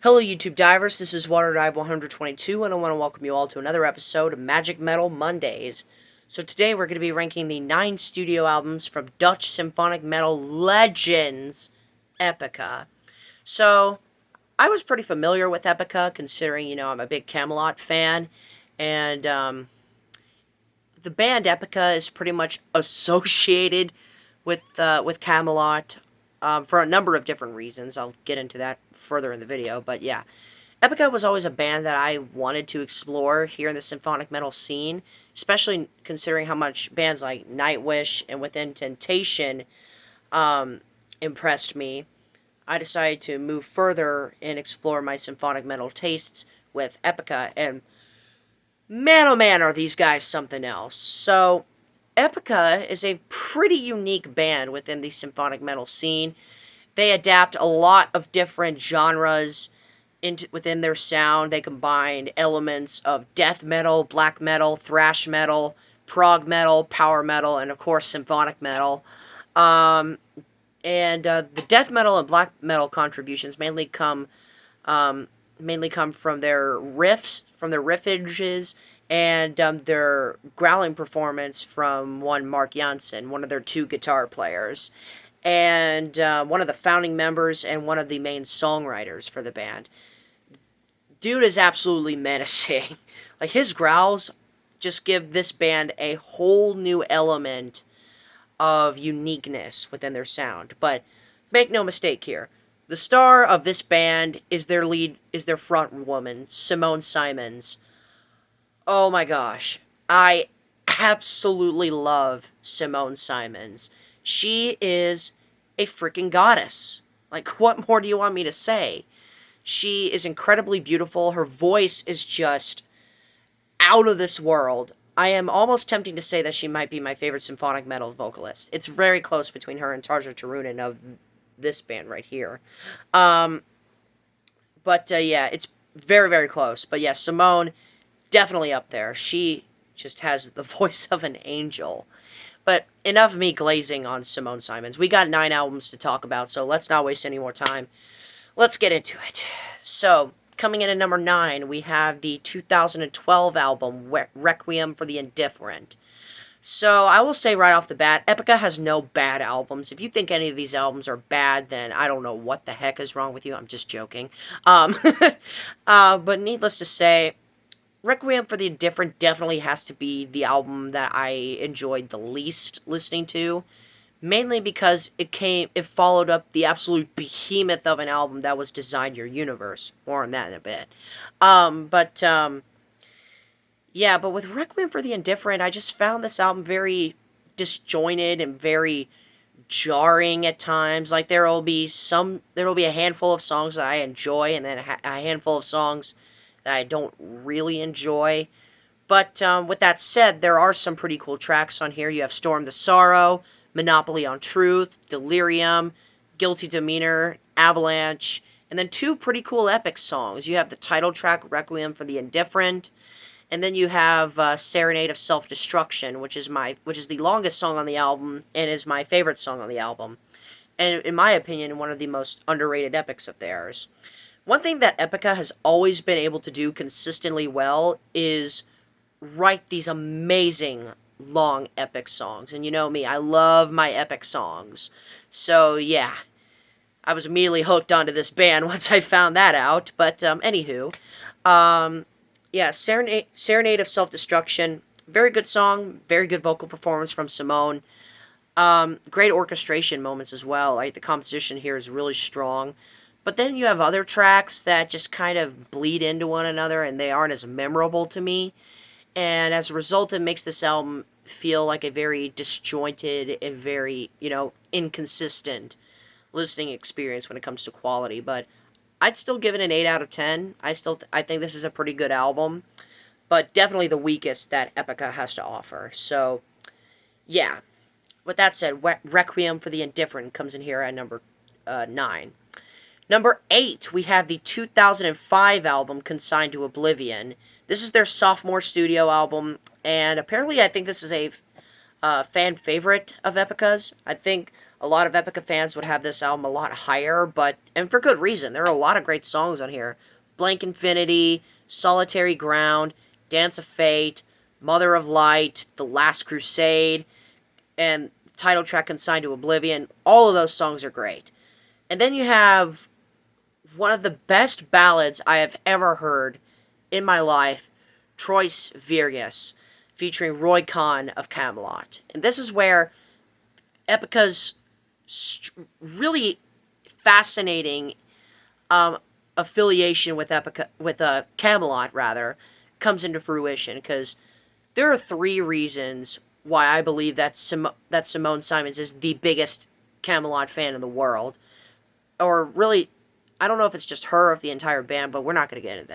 Hello YouTube divers, this is WaterDive 122 and I want to welcome you all to another episode of Magic Metal Mondays. So today we're going to be ranking the 9 studio albums from Dutch symphonic metal legends, Epica. So, I was pretty familiar with Epica considering, I'm a big Camelot fan, and the band Epica is pretty much associated with Camelot for a number of different reasons. I'll get into that further in the video, but yeah. Epica was always a band that I wanted to explore here in the symphonic metal scene, especially considering how much bands like Nightwish and Within Temptation impressed me. I decided to move further and explore my symphonic metal tastes with Epica, and man oh man are these guys something else. So, Epica is a pretty unique band within the symphonic metal scene. They adapt a lot of different genres within their sound. They combine elements of death metal, black metal, thrash metal, prog metal, power metal, and of course symphonic metal. Um, the death metal and black metal contributions mainly come from their riffs, from their riffages, and their growling performance from one Mark Janssen, one of their 2 guitar players, and one of the founding members and one of the main songwriters for the band. Dude is absolutely menacing. Like, his growls just give this band a whole new element of uniqueness within their sound. But make no mistake here, the star of this band is their front woman, Simone Simons. Oh my gosh. I absolutely love Simone Simons. She is a freaking goddess. Like, what more do you want me to say? She is incredibly beautiful. Her voice is just out of this world. I am almost tempting to say that she might be my favorite symphonic metal vocalist. It's very close between her and Tarja Turunen of this band right here. Yeah, it's very, very close. But yeah, Simone, definitely up there. She just has the voice of an angel. But enough of me glazing on Simone Simons. We got 9 albums to talk about, so let's not waste any more time. Let's get into it. So, coming in at number 9, we have the 2012 album, Requiem for the Indifferent. So, I will say right off the bat, Epica has no bad albums. If you think any of these albums are bad, then I don't know what the heck is wrong with you. I'm just joking. But needless to say, Requiem for the Indifferent definitely has to be the album that I enjoyed the least listening to. Mainly because it followed up the absolute behemoth of an album that was Design Your Universe. More on that in a bit. Yeah, but with Requiem for the Indifferent, I just found this album very disjointed and very jarring at times. Like, there will be a handful of songs that I enjoy, and then a handful of songs that I don't really enjoy. But with that said, there are some pretty cool tracks on here. You have Storm the Sorrow, Monopoly on Truth, Delirium, Guilty Demeanor, Avalanche, and then 2 pretty cool epic songs. You have the title track, Requiem for the Indifferent, and then you have Serenade of Self-Destruction, which is the longest song on the album, and is my favorite song on the album. And in my opinion, one of the most underrated epics of theirs. One thing that Epica has always been able to do consistently well is write these amazing long epic songs. And you know me, I love my epic songs. So yeah, I was immediately hooked onto this band once I found that out. But anywho, yeah, Serenade of Self-Destruction, very good song, very good vocal performance from Simone. Great orchestration moments as well. Like, the composition here is really strong. But then you have other tracks that just kind of bleed into one another, and they aren't as memorable to me. And as a result, it makes this album feel like a very disjointed and very, inconsistent listening experience when it comes to quality. But I'd still give it an 8 out of 10. I think this is a pretty good album, but definitely the weakest that Epica has to offer. So, yeah. With that said, Requiem for the Indifferent comes in here at number 9. Number 8, we have the 2005 album, Consigned to Oblivion. This is their sophomore studio album, and apparently I think this is a fan favorite of Epica's. I think A lot of Epica fans would have this album a lot higher, and for good reason. There are a lot of great songs on here. Blank Infinity, Solitary Ground, Dance of Fate, Mother of Light, The Last Crusade, and title track Consigned to Oblivion. All of those songs are great. And then you have one of the best ballads I have ever heard in my life, Trois Virges, featuring Roy Khan of Camelot. And this is where Epica's really fascinating affiliation with Camelot rather comes into fruition, because there are three reasons why I believe that Simone Simons is the biggest Camelot fan in the world. Or really, I don't know if it's just her or if the entire band, but we're not going to get into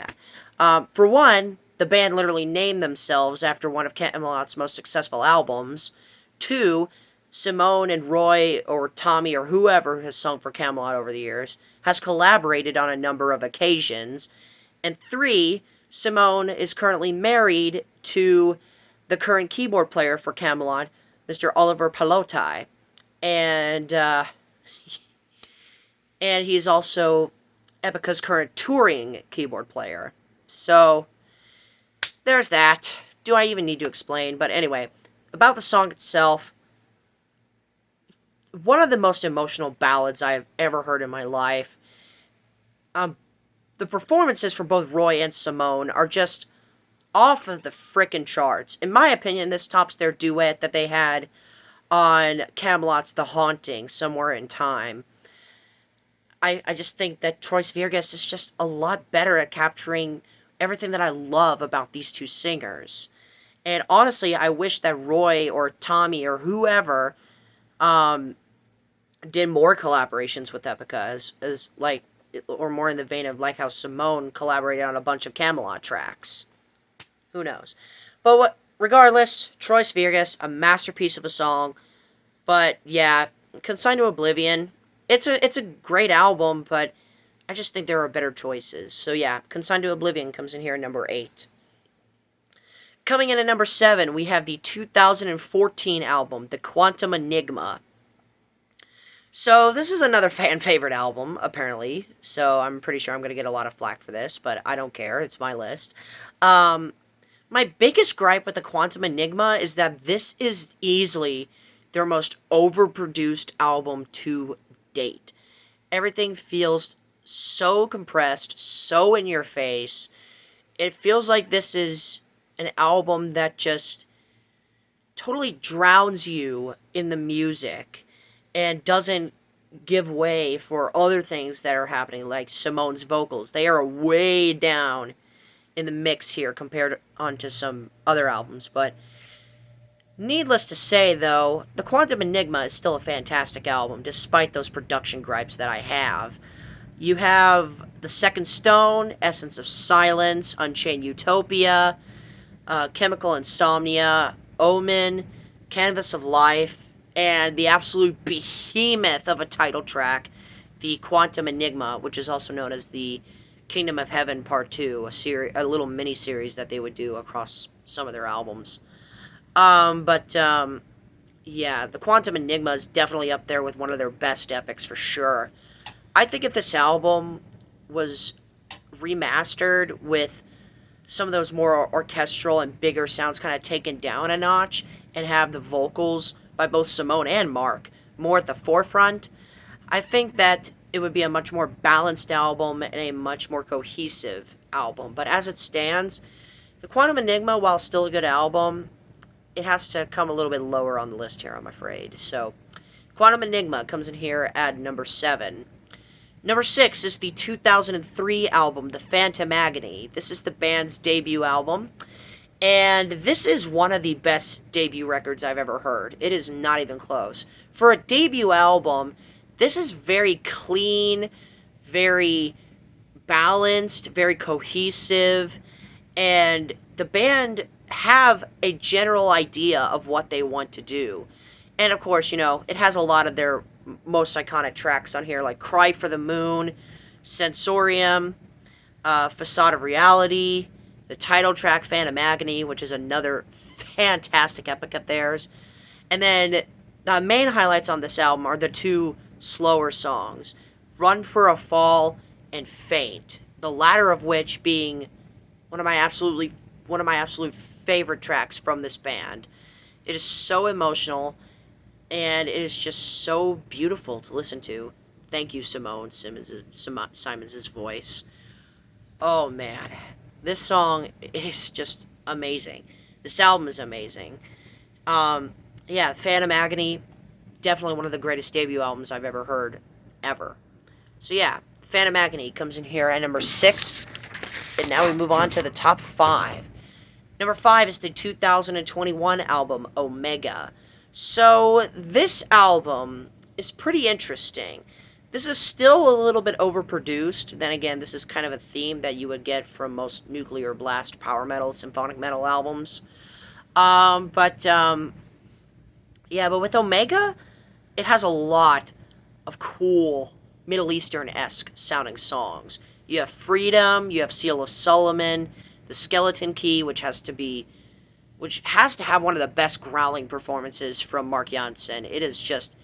that. For one, the band literally named themselves after one of Camelot's most successful albums. Two, Simone and Roy or Tommy or whoever has sung for Camelot over the years has collaborated on a number of occasions. And three, Simone is currently married to the current keyboard player for Camelot, Mr. Oliver Palotai. And he's also Epica's current touring keyboard player. So, there's that. Do I even need to explain? But anyway, about the song itself, one of the most emotional ballads I've ever heard in my life. The performances from both Roy and Simone are just off of the frickin' charts. In my opinion, this tops their duet that they had on Camelot's The Haunting, Somewhere in Time. I just think that Trois Virges is just a lot better at capturing everything that I love about these two singers. And honestly, I wish that Roy or Tommy or whoever did more collaborations with Epica, as like, or more in the vein of like how Simone collaborated on a bunch of Camelot tracks. Who knows? But regardless, Trois Virges, a masterpiece of a song. But yeah, Consigned to Oblivion, it's a great album, but I just think there are better choices. So yeah, Consigned to Oblivion comes in here at number 8. Coming in at number 7, we have the 2014 album, The Quantum Enigma. So this is another fan favorite album, apparently. So I'm pretty sure I'm going to get a lot of flack for this, but I don't care. It's my list. My biggest gripe with The Quantum Enigma is that this is easily their most overproduced album to date. Everything feels so compressed, so in your face. It feels like this is an album that just totally drowns you in the music and doesn't give way for other things that are happening, like Simone's vocals. They are way down in the mix here compared onto some other albums, but needless to say, though, The Quantum Enigma is still a fantastic album, despite those production gripes that I have. You have The Second Stone, Essence of Silence, Unchained Utopia, Chemical Insomnia, Omen, Canvas of Life, and the absolute behemoth of a title track, The Quantum Enigma, which is also known as the Kingdom of Heaven Part 2, a little mini-series that they would do across some of their albums. Yeah, The Quantum Enigma is definitely up there with one of their best epics for sure. I think if this album was remastered with some of those more orchestral and bigger sounds kind of taken down a notch, and have the vocals by both Simone and Mark more at the forefront, I think that it would be a much more balanced album and a much more cohesive album. But as it stands, The Quantum Enigma, while still a good album, it has to come a little bit lower on the list here, I'm afraid. So, Quantum Enigma comes in here at number 7. Number 6 is the 2003 album, The Phantom Agony. This is the band's debut album, and this is one of the best debut records I've ever heard. It is not even close. For a debut album, this is very clean, very balanced, very cohesive, and the band have a general idea of what they want to do. And of course, it has a lot of their most iconic tracks on here, like Cry for the Moon, Sensorium, Facade of Reality, the title track Phantom Agony, which is another fantastic epic of theirs. And then The main highlights on this album are the two slower songs, Run for a Fall and Faint, the latter of which being one of my absolute favorite tracks from this band. It is so emotional and it is just so beautiful to listen to. Thank you, Simons's voice. Oh man, this song is just amazing. This album is amazing. Yeah, Phantom Agony, definitely one of the greatest debut albums I've ever heard, ever. So yeah, Phantom Agony comes in here at number 6, and now we move on to the top 5. Number 5 is the 2021 album, Omega. So this album is pretty interesting. This is still a little bit overproduced. Then again, this is kind of a theme that you would get from most nuclear blast power metal, symphonic metal albums. Yeah, but with Omega, it has a lot of cool Middle Eastern-esque sounding songs. You have Freedom, you have Seal of Solomon, the Skeleton Key, which has to have one of the best growling performances from Mark Jansen. It is just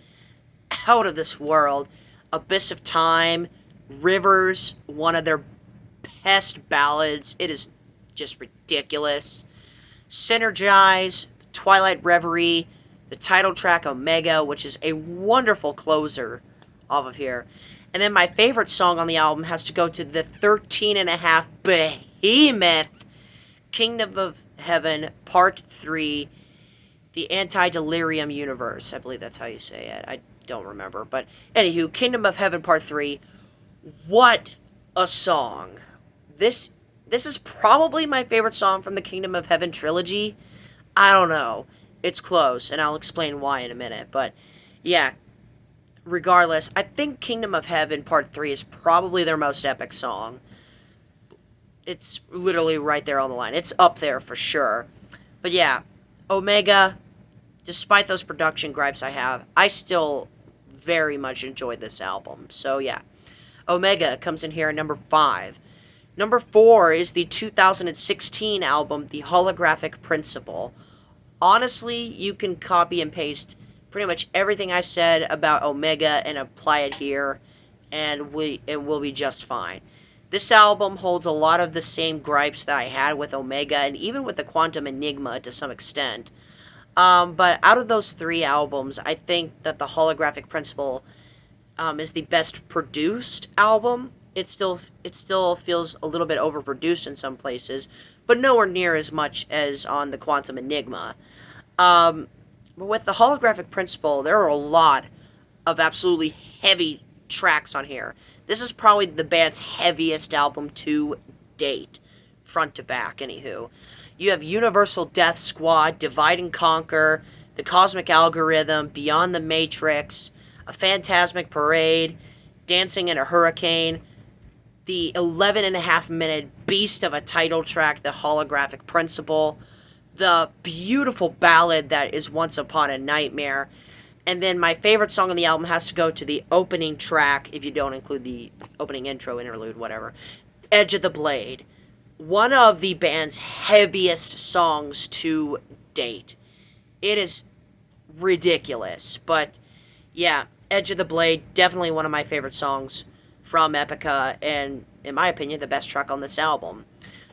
out of this world. Abyss of Time, Rivers, one of their best ballads. It is just ridiculous. Synergize, Twilight Reverie, the title track Omega, which is a wonderful closer off of here. And then my favorite song on the album has to go to the 13.5 behemoth Kingdom of Heaven Part 3, the Anti-Delirium Universe. I believe that's how you say it. I don't remember. But anywho, Kingdom of Heaven Part 3. What a song. This is probably my favorite song from the Kingdom of Heaven trilogy. I don't know. It's close, and I'll explain why in a minute. But yeah, regardless, I think Kingdom of Heaven Part 3 is probably their most epic song. It's literally right there on the line. It's up there for sure. But yeah, Omega, despite those production gripes I have, I still very much enjoyed this album. So yeah, Omega comes in here at number 5. Number 4 is the 2016 album, The Holographic Principle. Honestly, you can copy and paste pretty much everything I said about Omega and apply it here, and it will be just fine. This album holds a lot of the same gripes that I had with Omega, and even with the Quantum Enigma to some extent. But out of those 3 albums, I think that the Holographic Principle is the best produced album. It still feels a little bit overproduced in some places, but nowhere near as much as on the Quantum Enigma. But with the Holographic Principle, there are a lot of absolutely heavy tracks on here. This is probably the band's heaviest album to date, front to back, anywho. You have Universal Death Squad, Divide and Conquer, The Cosmic Algorithm, Beyond the Matrix, A Phantasmic Parade, Dancing in a Hurricane, the 11.5-minute beast of a title track, The Holographic Principle, the beautiful ballad that is Once Upon a Nightmare, and then my favorite song on the album has to go to the opening track, if you don't include the opening intro, interlude, whatever, Edge of the Blade. One of the band's heaviest songs to date. It is ridiculous, but yeah, Edge of the Blade, definitely one of my favorite songs from Epica, and in my opinion, the best track on this album.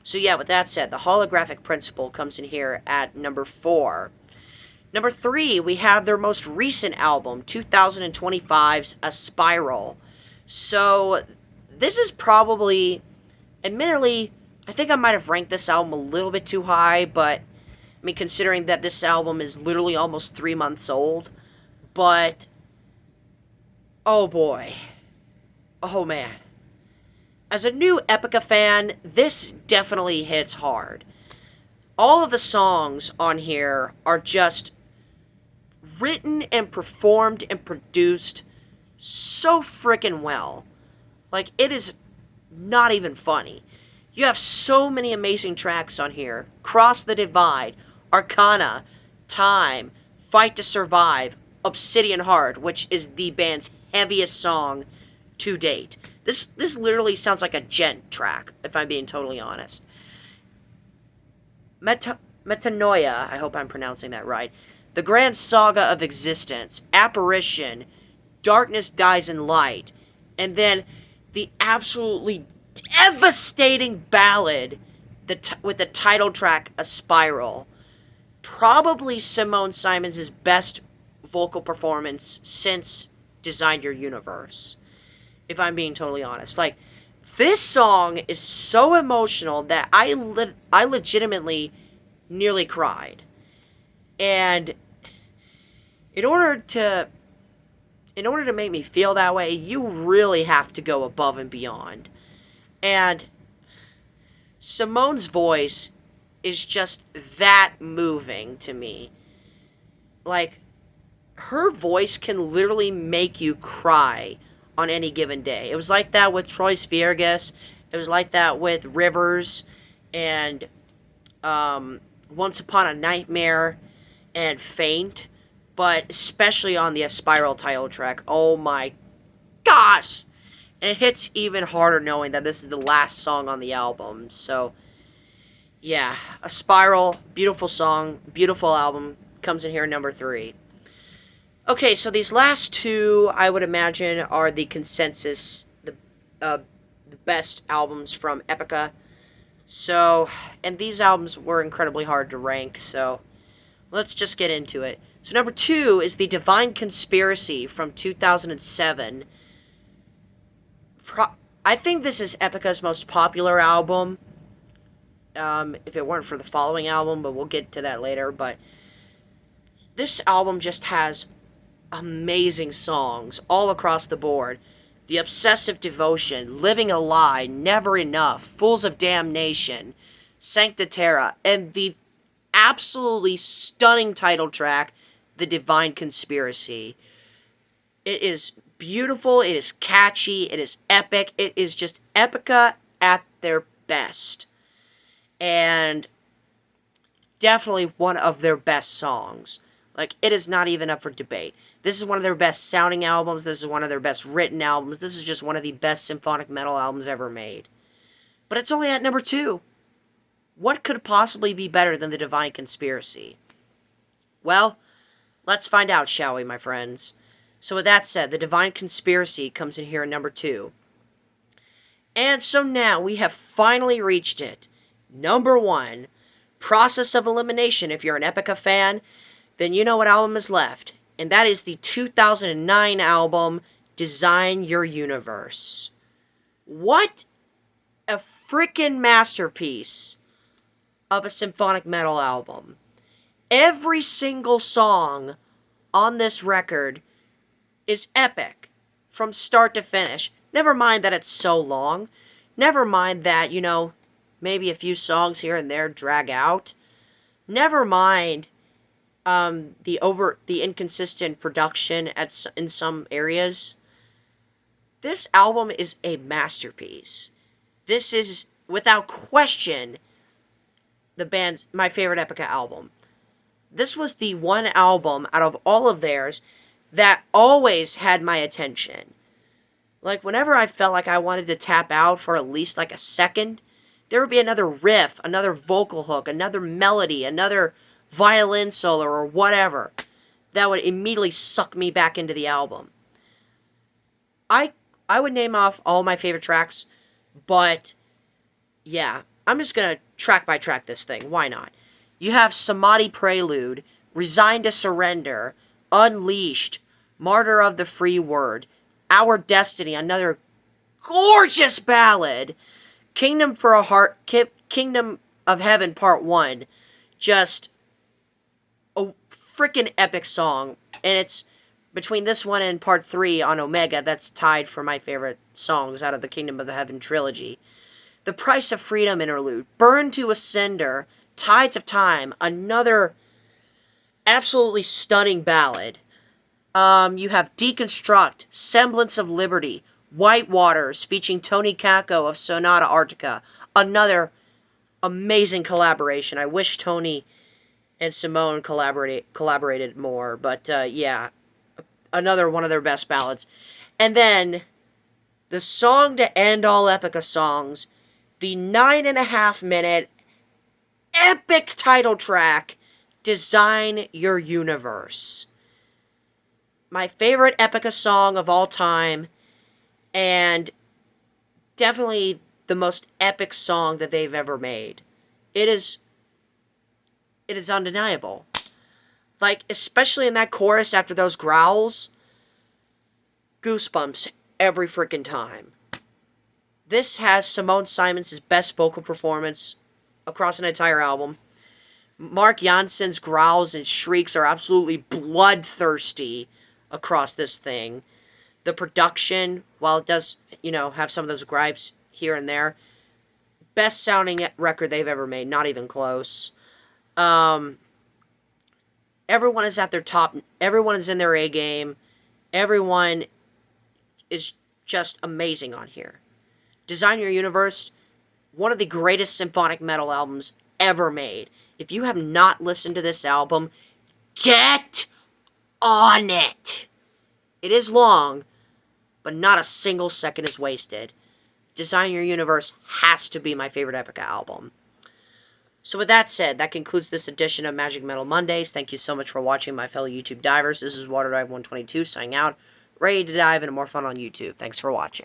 So yeah, with that said, the Holographic Principle comes in here at number 4. Number 3, we have their most recent album, 2025's A Spiral. So this is probably, admittedly, I think I might have ranked this album a little bit too high, but I mean, considering that this album is literally almost 3 months old, but oh boy. Oh man. As a new Epica fan, this definitely hits hard. All of the songs on here are just written and performed and produced so freaking well. Like, it is not even funny. You have so many amazing tracks on here. Cross the Divide, Arcana, Time, Fight to Survive, Obsidian Heart, which is the band's heaviest song to date. This literally sounds like a gent track, if I'm being totally honest. Metanoia, I hope I'm pronouncing that right. The Grand Saga of Existence, Apparition, Darkness Dies in Light, and then the absolutely devastating ballad with the title track, A Spiral. Probably Simone Simons' best vocal performance since Design Your Universe, if I'm being totally honest. Like, this song is so emotional that I legitimately nearly cried. And in order to make me feel that way, you really have to go above and beyond. And Simone's voice is just that moving to me. Like, her voice can literally make you cry on any given day. It was like that with Troy Spiergus. It was like that with Rivers and Once Upon a Nightmare and Faint. But especially on the Spiral title track. Oh my gosh! And it hits even harder knowing that this is the last song on the album. So, yeah, A Spiral, beautiful song, beautiful album, comes in here number 3. Okay, so these last two, I would imagine, are the consensus, the best albums from Epica. So, and these albums were incredibly hard to rank, so let's just get into it. So number 2 is The Divine Conspiracy from 2007. I think this is Epica's most popular album, if it weren't for the following album, but we'll get to that later. But this album just has amazing songs all across the board. The Obsessive Devotion, Living a Lie, Never Enough, Fools of Damnation, Sancta Terra, and the absolutely stunning title track, The Divine Conspiracy. It is beautiful, it is catchy, it is epic, it is just Epica at their best. And definitely one of their best songs. Like, it is not even up for debate. This is one of their best sounding albums, this is one of their best written albums, this is just one of the best symphonic metal albums ever made. But it's only at number 2. What could possibly be better than The Divine Conspiracy? Well, let's find out, shall we, my friends? So with that said, The Divine Conspiracy comes in here at number 2. And so now we have finally reached it. Number 1. Process of Elimination. If you're an Epica fan, then you know what album is left. And that is the 2009 album, Design Your Universe. What a freaking masterpiece of a symphonic metal album. Every single song on this record is epic from start to finish. Never mind that it's so long. Never mind that, maybe a few songs here and there drag out. Never mind the inconsistent production in some areas. This album is a masterpiece. This is, without question, my favorite Epica album. This was the one album out of all of theirs that always had my attention. Like, whenever I felt like I wanted to tap out for at least like a second, there would be another riff, another vocal hook, another melody, another violin solo, or whatever that would immediately suck me back into the album. I would name off all my favorite tracks, but yeah, I'm just gonna track by track this thing. Why not? You have Samadhi Prelude, Resigned to Surrender, Unleashed, Martyr of the Free Word, Our Destiny, another gorgeous ballad, Kingdom of Heaven Part 1, just a freaking epic song. And it's between this one and Part 3 on Omega that's tied for my favorite songs out of the Kingdom of the Heaven trilogy. The Price of Freedom interlude, Burn to a Cinder, Tides of Time, another absolutely stunning ballad. You have Deconstruct, Semblance of Liberty, White Waters, featuring Tony Kakko of Sonata Arctica, another amazing collaboration. I wish Tony and Simone collaborated more, but yeah, another one of their best ballads. And then, the song to end all Epica songs, the 9.5-minute epic title track, Design Your Universe. My favorite Epica song of all time, and definitely the most epic song that they've ever made. It is undeniable. Like, especially in that chorus after those growls, goosebumps every freaking time. This has Simone Simons' best vocal performance across an entire album. Mark Janssen's growls and shrieks are absolutely bloodthirsty across this thing. The production, while it does, have some of those gripes here and there, best sounding record they've ever made, not even close. Everyone is at their top, everyone is in their A game, everyone is just amazing on here. Design Your Universe, one of the greatest symphonic metal albums ever made. If you have not listened to this album, get on it. It is long, but not a single second is wasted. Design Your Universe has to be my favorite Epica album. So with that said, that concludes this edition of Magic Metal Mondays. Thank you so much for watching, my fellow YouTube divers. This is WaterDive122 signing out, ready to dive into more fun on YouTube. Thanks for watching.